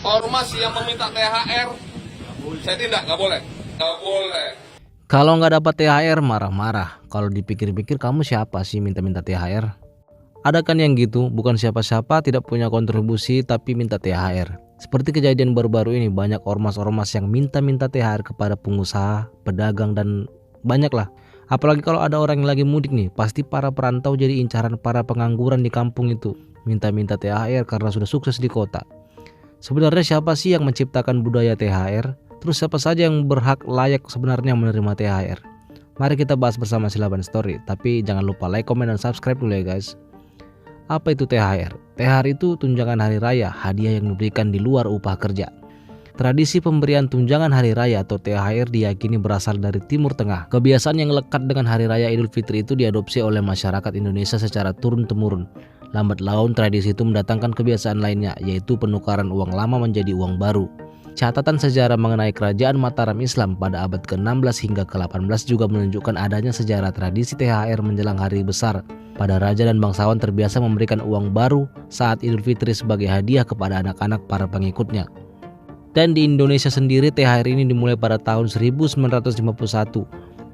ormas yang meminta THR, saya tindak, nggak boleh. Nggak boleh. Kalau nggak dapat THR marah-marah. Kalau dipikir-pikir kamu siapa sih minta-minta THR? Ada kan yang gitu, bukan siapa-siapa, tidak punya kontribusi tapi minta THR. Seperti kejadian baru-baru ini, banyak ormas-ormas yang minta-minta THR kepada pengusaha, pedagang, dan banyak lah. Apalagi kalau ada orang yang lagi mudik nih, pasti para perantau jadi incaran para pengangguran di kampung itu. Minta-minta THR karena sudah sukses di kota. Sebenarnya siapa sih yang menciptakan budaya THR? Terus siapa saja yang berhak layak sebenarnya menerima THR? Mari kita bahas bersama Silaban Story. Tapi jangan lupa like, komen, dan subscribe dulu ya guys. Apa itu THR? THR itu tunjangan hari raya, hadiah yang diberikan di luar upah kerja. Tradisi pemberian tunjangan hari raya atau THR diyakini berasal dari Timur Tengah. Kebiasaan yang lekat dengan hari raya Idul Fitri itu diadopsi oleh masyarakat Indonesia secara turun-temurun. Lambat laun tradisi itu mendatangkan kebiasaan lainnya, yaitu penukaran uang lama menjadi uang baru. Catatan sejarah mengenai kerajaan Mataram Islam pada abad ke-16 hingga ke-18 juga menunjukkan adanya sejarah tradisi THR menjelang hari besar. Pada raja dan bangsawan terbiasa memberikan uang baru saat Idul Fitri sebagai hadiah kepada anak-anak para pengikutnya. Dan di Indonesia sendiri THR ini dimulai pada tahun 1951.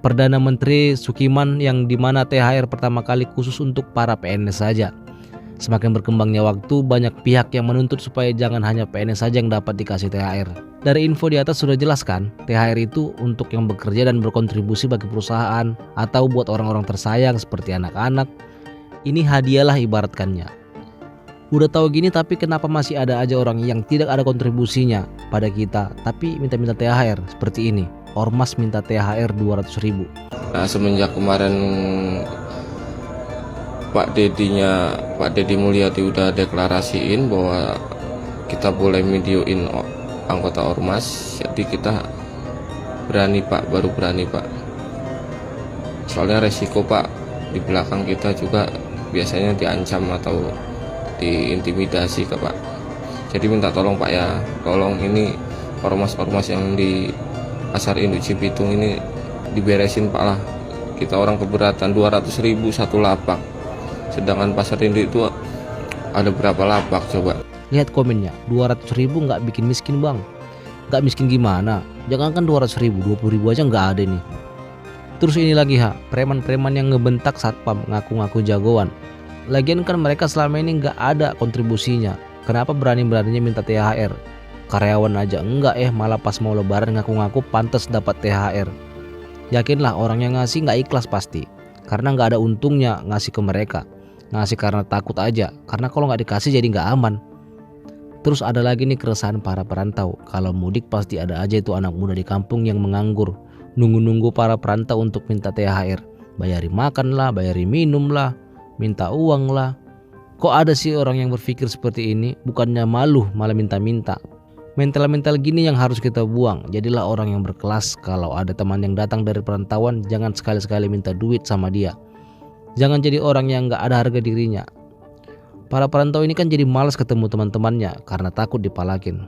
Perdana Menteri Sukiman yang dimana THR pertama kali khusus untuk para PNS saja. Semakin berkembangnya waktu, banyak pihak yang menuntut supaya jangan hanya PNS saja yang dapat dikasih THR. Dari info di atas sudah jelas kan, THR itu untuk yang bekerja dan berkontribusi bagi perusahaan atau buat orang-orang tersayang seperti anak-anak. Ini hadiahlah ibaratkannya. Udah tahu gini tapi kenapa masih ada aja orang yang tidak ada kontribusinya pada kita tapi minta-minta THR seperti ini. Ormas minta THR 200.000. Nah, semenjak kemarin Pak Deddy Mulyadi udah deklarasiin bahwa kita boleh videoin anggota ormas, jadi kita berani Pak, baru berani Pak. Soalnya resiko Pak, di belakang kita juga biasanya diancam atau diintimidasi Pak. Jadi minta tolong Pak ya, tolong ini ormas-ormas yang di Pasar Induk Cibitung ini diberesin Pak lah. Kita orang keberatan 200.000 satu lapak. Sedangkan Pasar Induk itu ada berapa lapak coba? Lihat komennya, 200.000 nggak bikin miskin bang. Nggak miskin gimana? Jangankan 200.000, 20.000 aja nggak ada nih. Terus ini lagi preman-preman yang ngebentak satpam ngaku-ngaku jagoan. Lagian kan mereka selama ini nggak ada kontribusinya. Kenapa berani-beraninya minta THR? Karyawan aja enggak malah pas mau lebaran ngaku-ngaku pantas dapat THR. Yakinlah orang yang ngasih nggak ikhlas pasti. Karena nggak ada untungnya ngasih ke mereka. Ngasih karena takut aja, karena kalau nggak dikasih jadi nggak aman. Terus ada lagi nih keresahan para perantau. Kalau mudik pasti ada aja itu anak muda di kampung yang menganggur, nunggu-nunggu para perantau untuk minta THR. Bayari makan lah, bayari minum lah, minta uang lah. Kok ada sih orang yang berpikir seperti ini? Bukannya malu malah minta-minta. Mental-mental gini yang harus kita buang. Jadilah orang yang berkelas. Kalau ada teman yang datang dari perantauan, jangan sekali-sekali minta duit sama dia. Jangan jadi orang yang gak ada harga dirinya. Para perantau ini kan jadi malas ketemu teman-temannya karena takut dipalakin.